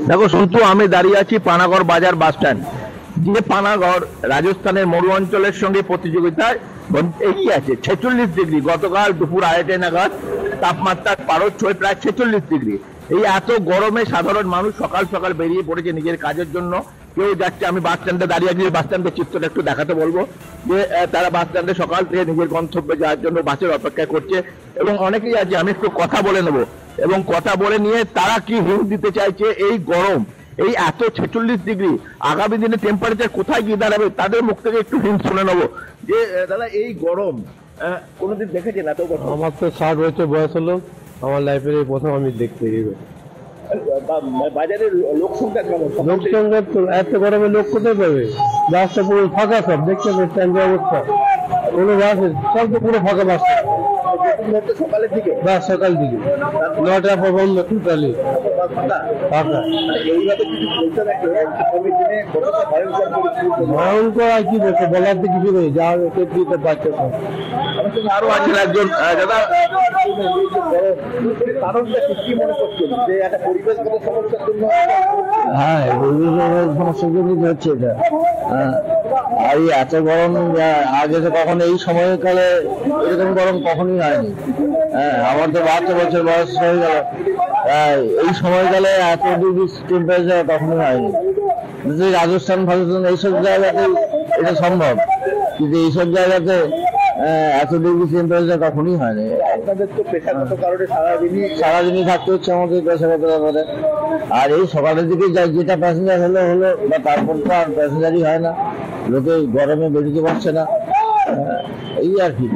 দেখো সন্তু, আমি দাঁড়িয়ে আছি পানাগড় বাজার বাস স্ট্যান্ড। যে পানাগড় রাজস্থানের মরু অঞ্চলের সঙ্গে প্রতিযোগিতায় এগিয়ে আছে 46 ডিগ্রি। গতকাল দুপুর 2:30 নাগাদ তাপমাত্রার পারদ ছয় প্রায় 46 ডিগ্রি। এই এত গরমে সাধারণ মানুষ সকাল সকাল বেরিয়ে পড়েছে নিজের কাজের জন্য। কেউ যাচ্ছে, আমি বাস স্ট্যান্ডে দাঁড়িয়ে আছি, বাস স্ট্যান্ডের চিত্রটা একটু দেখাতে বলবো যে তারা বাস স্ট্যান্ডে সকাল থেকে নিজের গন্তব্যে যাওয়ার জন্য বাসের অপেক্ষা করছে। এবং অনেকেই আছে, আমি একটু কথা বলে নেবো এবং কথা বলে নিয়ে তারা কি হিন্ট দিতে চাইছে এই গরম, এই এত 46 ডিগ্রি আগামী দিনে টেম্পারেচার কোথায় গিয়ে দাঁড়াবে, তাদের মুখ থেকে একটু হিন্ট শুনে নেবো যে দাদা এই গরম কোনোদিন দেখেছেন এত গরম? আমার তো 60 বছর বয়স হলো, আমার লাইফের এই প্রথম আমি দেখতে গেছি। বাজারের লোক সংখ্যা কেমন? লোক সংখ্যা তো এত গরমে লোক কোথায় পাবে? রাস্তা পুরো ফাঁকা, সব দেখতে পাচ্ছেন যে অবস্থা, কোনো বাস সব তো পুরো ফাঁকা বাস। সকালের দিকে বাস সকাল দিকে 9টার পর বন্ধ, টোটালি ফাঁকা। ভয়ঙ্কর আর কি বলছে, বলার তো কিছু নেই, যা দিতে পারছে। আরো আছেন একজন দাদা, কারণটা কি মনে করছেন যে একটা পরিবেশগত সমস্যার জন্য? হ্যাঁ, পরিবেশের সমস্যার জন্য হচ্ছে এটা। আর এত গরম আগে তো কখনো এই সময়কালে এরকম গরম কখনোই হয়নি। হ্যাঁ, আমার তো 72 বছর বয়স হয়ে গেল, এই সময়কালে এত ডিগ্রি টেম্পারেচার কখনোই হয়নি। রাজস্থান ফাজস্থান এইসব জায়গাতে এটা সম্ভব, কিন্তু এইসব জায়গাতে এত ডিগ্রি টেম্পারেচার কখনোই হয়নি। আপনাদের তো পেশাগত কারণে সারাদিনই থাকতে হচ্ছে আমাদের পেশাগত ব্যাপারে। আর এই সকালের দিকে যেটা প্যাসেঞ্জার হলো বা তারপর তো আর প্যাসেঞ্জারই হয় না, লোকে গরমে বেরোতে পারছে না, এই আর কি।